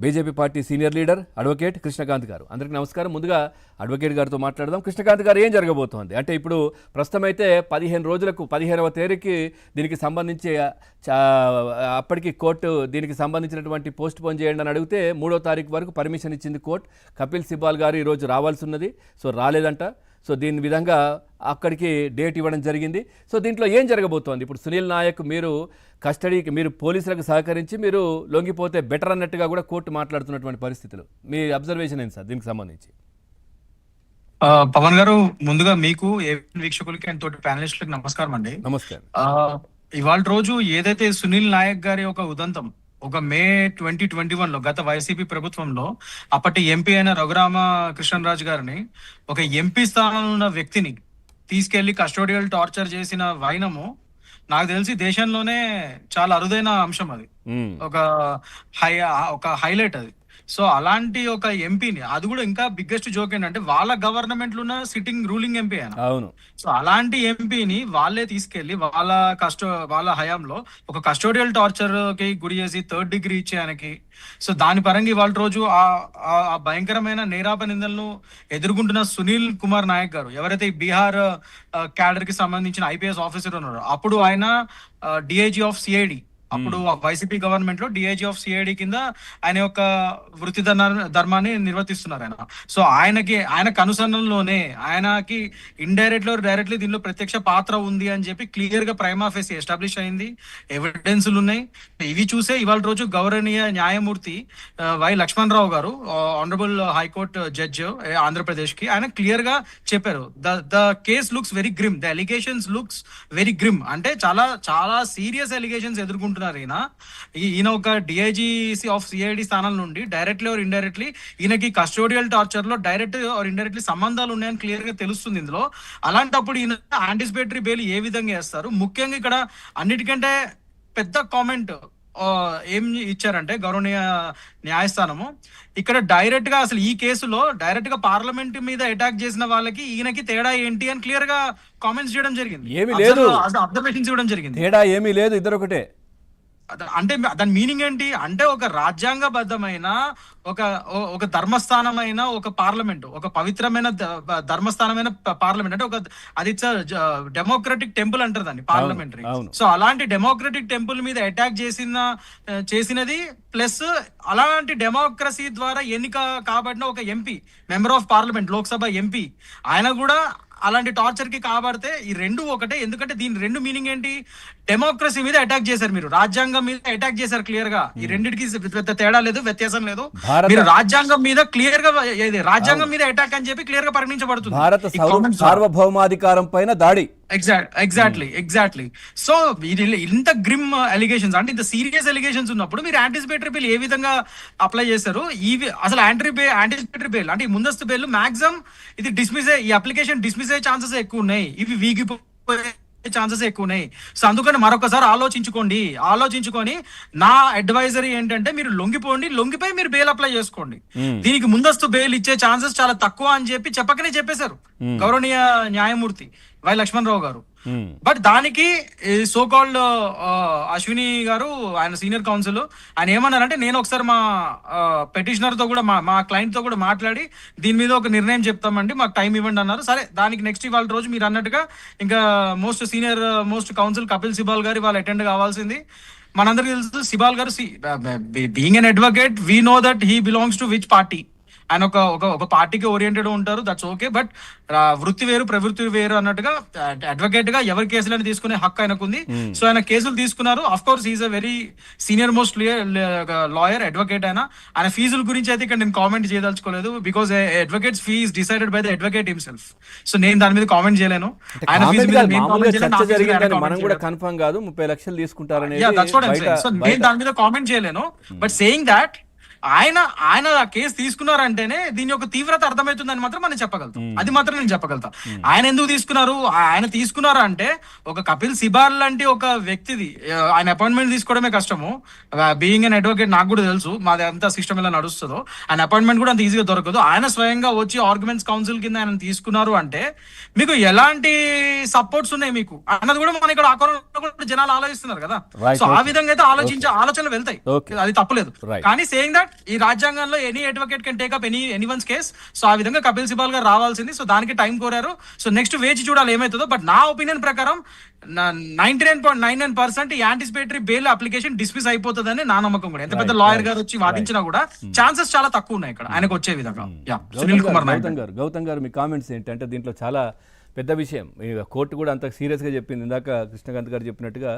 BJP party senior leader advocate Krishnakant గారు. అందరికీ నమస్కారం. ముందుగా అడ్వకేట్ గారితో మాట్లాడదాం. కృష్ణకాంత్ గారు, ఏం జరగబోతోంది అంటే ఇప్పుడు ప్రస్తుతం అయితే 15 రోజులకు 15వ తేదీకి దీనికి సంబంధించి అప్పటికి కోర్టు దీనికి సంబంధించినటువంటి పోస్ట్ పోన్ చేయండి అని అడిగితే 3వ తారీఖు వరకు పర్మిషన్ ఇచ్చింది కోర్టు. కపిల్ సిబాల్ గారు ఈరోజు రావాల్సి ఉన్నది, సో రాలేదంట. సో దీని విధంగా అక్కడికి డేట్ ఇవ్వడం జరిగింది. సో దీంట్లో ఏం జరగబోతోంది? ఇప్పుడు సునీల్ నాయక్ మీరు కస్టడీకి మీరు పోలీసులకు సహకరించి మీరు లొంగిపోతే బెటర్ అన్నట్టుగా కూడా కోర్టు మాట్లాడుతున్నటువంటి పరిస్థితులు, మీ అబ్జర్వేషన్ ఏంటి సార్ దీనికి సంబంధించి? పవన్ గారు, ముందుగా మీకు వీక్షకులకి అండ్ తోటి ప్యానలిస్టులకు నమస్కారం అండి. నమస్కారం. ఇవాళ రోజు ఏదైతే సునీల్ నాయక్ గారి ఒక ఉదంతం ఒక మే 2021 లో గత వైసీపీ ప్రభుత్వంలో అప్పటి ఎంపీ అయిన రఘురామ కృష్ణరాజు గారిని, ఒక ఎంపీ స్థానంలో ఉన్న వ్యక్తిని తీసుకెళ్లి కస్టోడియల్ టార్చర్ చేసిన వైనము నాకు తెలిసి దేశంలోనే చాలా అరుదైన అంశం. అది ఒక హైలైట్ అది. సో అలాంటి ఒక ఎంపీని, అది కూడా ఇంకా బిగ్గెస్ట్ జోక్ ఏంటంటే వాళ్ళ గవర్నమెంట్ లో ఉన్న సిట్టింగ్ రూలింగ్ ఎంపీ ఆయన. అవును. సో అలాంటి ఎంపీని వాళ్ళే తీసుకెళ్లి వాళ్ళ హయాంలో ఒక కస్టోడియల్ టార్చర్ కి గురి చేసి 3rd డిగ్రీ ఇచ్చే ఆయనకి. సో దాని పరంగా ఇవాళ రోజు ఆ భయంకరమైన నేరాప నిందలను ఎదుర్కొంటున్న సునీల్ కుమార్ నాయక్ గారు, ఎవరైతే బీహార్ క్యాడర్ కి సంబంధించిన ఐపీఎస్ ఆఫీసర్ ఉన్నారో, అప్పుడు ఆయన డిఐజీ ఆఫ్ సిఐడి, అప్పుడు వైసీపీ గవర్నమెంట్ లో డిఐజీ ఆఫ్ సిఐడి కింద ఆయన యొక్క వృత్తి ధర్మాన్ని నిర్వర్తిస్తున్నారు ఆయన. సో ఆయన కనుసన్నల్లోనే ఆయనకి ఇండైరెక్ట్ డైరెక్ట్లీ దీనిలో ప్రత్యక్ష పాత్ర ఉంది అని చెప్పి క్లియర్ గా ప్రైమా ఫేసి ఎస్టాబ్లిష్ అయింది. ఎవిడెన్స్లు ఉన్నాయి. ఇవి చూసే ఇవాళ రోజు గౌరవనీయ న్యాయమూర్తి వై లక్ష్మణ్ రావు గారు, ఆనరబుల్ హైకోర్టు జడ్జ్ ఆంధ్రప్రదేశ్ కి, ఆయన క్లియర్ గా చెప్పారు, the case looks very grim, the allegations looks very grim. అంటే చాలా చాలా సీరియస్ ఎలిగేషన్స్ ఎదుర్కొంటున్నారు ఈయన ఒక డిఐజీసీ ఆఫ్ సిఐడి స్థానం నుండి డైరెక్ట్లీ ఆర్ ఇండైరెక్ట్లీ ఈయనకి కస్టోడియల్ టార్చర్ లో డైరెక్ట్ ఆర్ ఇండైరెక్ట్లీ సంబంధాలు ఉన్నాయని క్లియర్ గా తెలుస్తుంది ఇందులో. అలాంటప్పుడు ఈయన యాంటిసిపేటరీ బెయిల్ ఏ విధంగా వేస్తారు? ముఖ్యంగా ఇక్కడ అన్నిటికంటే పెద్ద కామెంట్ ఏం ఇచ్చారంటే గౌరవనీయ న్యాయస్థానము, ఇక్కడ డైరెక్ట్ గా అసలు ఈ కేసులో డైరెక్ట్ గా పార్లమెంట్ మీద అటాక్ చేసిన వాళ్ళకి ఈయనకి తేడా ఏంటి అని క్లియర్ గా కామెంట్స్ చేయడం జరిగింది. ఏమీ లేదు, అబ్జర్వేషన్స్ ఇవ్వడం జరిగింది. తేడా ఏమీ లేదు, ఇద్దరు ఒకటే. అంటే దాని మీనింగ్ ఏంటి అంటే, ఒక రాజ్యాంగబద్ధమైన ఒక ధర్మస్థానమైన ఒక పార్లమెంట్, ఒక పవిత్రమైన ధర్మస్థానమైన పార్లమెంట్, అంటే అది డెమోక్రటిక్ టెంపుల్ అంటారు దాన్ని, పార్లమెంటరీ. సో అలాంటి డెమోక్రటిక్ టెంపుల్ మీద అటాక్ చేసినది, ప్లస్ అలాంటి డెమోక్రసీ ద్వారా ఎన్నిక కాబడిన ఒక MP, member of parliament, Lok Sabha MP, ఆయన కూడా అలాంటి టార్చర్ కి కాబడితే ఈ రెండు ఒకటే. ఎందుకంటే దీని రెండు మీనింగ్ ఏంటి? డెమోక్రసీ మీద అటాక్ చేశారు, మీరు రాజ్యాంగం మీద అటాక్ చేశారు. క్లియర్ గా ఈ రెండింటికి పెద్ద తేడా లేదు, వ్యత్యాసం లేదు. మీరు రాజ్యాంగం మీద క్లియర్ గా, రాజ్యాంగం మీద అటాక్ అని చెప్పి క్లియర్ గా పరిగణించబడుతుంది. భారత సార్వభౌమాధికారం పైన దాడి. ఎగ్జాక్ట్లీ. సో ఇంత గ్రిమ్ ఎలిగేషన్స్, అంటే ఇంత సీరియస్ ఎలిగేషన్స్ ఉన్నప్పుడు మీరు యాంటిసిపేటరీ బెయిల్ ఏ విధంగా అప్లై చేశారు? అసలు యాంటిసిపేటరీ బెయిల్ అంటే ఈ బెయిల్ మాక్సిమం ఇది ఈ అప్లికేషన్ డిస్మిస్ అయ్యే ఛాన్సెస్ ఎక్కువ ఉన్నాయి, ఇవి వీగిపోయే ఛాన్సెస్ ఎక్కువ ఉన్నాయి. సో అందుకని మరొకసారి ఆలోచించుకొని నా అడ్వైజరీ ఏంటంటే, మీరు లొంగిపోయి మీరు బెయిల్ అప్లై చేసుకోండి. దీనికి ముందస్తు బెయిల్ ఇచ్చే ఛాన్సెస్ చాలా తక్కువ అని చెప్పేశారు గౌరవనీయ న్యాయమూర్తి వై లక్ష్మణ్ రావు గారు. బట్ దానికి సో కాల్డ్ అశ్విని గారు, ఆయన సీనియర్ కౌన్సిల్, ఆయన ఏమన్నారంటే, నేను ఒకసారి మా పెటిషనర్ తో కూడా మా క్లయింట్ తో కూడా మాట్లాడి దీని మీద ఒక నిర్ణయం చెప్తామండి, మాకు టైం ఇవ్వండి అన్నారు. సరే, దానికి నెక్స్ట్ ఇవాళ రోజు మీరు అన్నట్టుగా ఇంకా మోస్ట్ కౌన్సిల్ కపిల్ సిబాల్ గారు వాళ్ళు అటెండ్ కావాల్సింది. మనందరికీ తెలుసు, సిబాల్ గారు being an advocate, we know that he belongs to which party. ఆయన ఒక పార్టీకి ఓరియంటెడ్ ఉంటారు, దట్స్ ఓకే. బట్ వృత్తి వేరు ప్రవృత్తి వేరు అన్నట్టుగా అడ్వకేట్ గా ఎవరి కేసులను తీసుకునే హక్కు ఆయనకు ఉంది. సో ఆయన కేసులు తీసుకున్నారు. Of course is a very senior most lawyer, advocate. ఆయన ఫీజుల గురించి అయితే ఇక్కడ నేను కామెంట్ చేయదలుచుకోలేదు, because advocates fee is decided by the advocate himself. So నేను దాని మీద కామెంట్ చేయలేను. ఆయన మనం కూడా కన్ఫర్మ్ కాదు 30 లక్షలు తీసుకుంటారని, సో నేను దాని మీద కామెంట్ చేయలేను. బట్ సేయింగ్ దాట్ ఆయన కేసు తీసుకున్నారంటేనే దీని యొక్క తీవ్రత అర్థమవుతుందని మాత్రం మనం చెప్పగలుగుతాం. అది మాత్రం నేను చెప్పగలుగుతా. ఆయన ఎందుకు తీసుకున్నారు? ఆయన తీసుకున్నారు అంటే, ఒక కపిల్ సిబాల్ లాంటి ఒక వ్యక్తిది ఆయన అపాయింట్మెంట్ తీసుకోవడమే కష్టము. బీయింగ్ అన్ అడ్వకేట్ నాకు కూడా తెలుసు, మాది అంతా సిస్టమ్ ఎలా నడుస్తుందో. ఆయన అపాయింట్మెంట్ కూడా అంత ఈజీగా దొరకదు. ఆయన స్వయంగా వచ్చి ఆర్గ్యుమెంట్స్ కౌన్సిల్ కింద ఆయన తీసుకున్నారు అంటే మీకు ఎలాంటి సపోర్ట్స్ ఉన్నాయి మీకు అన్నది కూడా మన ఇక్కడ జనాలు ఆలోచిస్తున్నారు కదా. సో ఆ విధంగా అయితే ఆలోచనలు వెళ్తాయి, అది తప్పలేదు. కానీ సేయింగ్ దట్ ఈ రాజ్యాంగంలో any advocate can take up anyone's case. So ఆ విధంగా కపిల్ సిబాల్ గారు రావాల్సింది. సో దానికి టైం కోరారు. సో నెక్స్ట్ వేచి చూడాలి ఏమవుతుందో. బట్ నా ఒపీనియన్ ప్రకారం 99.99% ఈ యాంటిసిపేటరీ బెయిల్ అప్లికేషన్ డిస్మిస్ అయిపోతుందని నా నమ్మకం కూడా. ఎంత పెద్ద లాయర్ గారు వచ్చి వాదించినా కూడా ఛాన్సెస్ చాలా తక్కువ ఉన్నాయి ఇక్కడ ఆయనకు వచ్చే విధంగా. సునీల్ కుమార్ నాయక్ గౌతమ్ గారు మీ కామెంట్స్ ఏంటంటే దీంట్లో చాలా పెద్ద విషయం, కోర్టు కూడా అంత సీరియస్గా చెప్పింది. ఇందాక కృష్ణకాంత్ గారు చెప్పినట్టుగా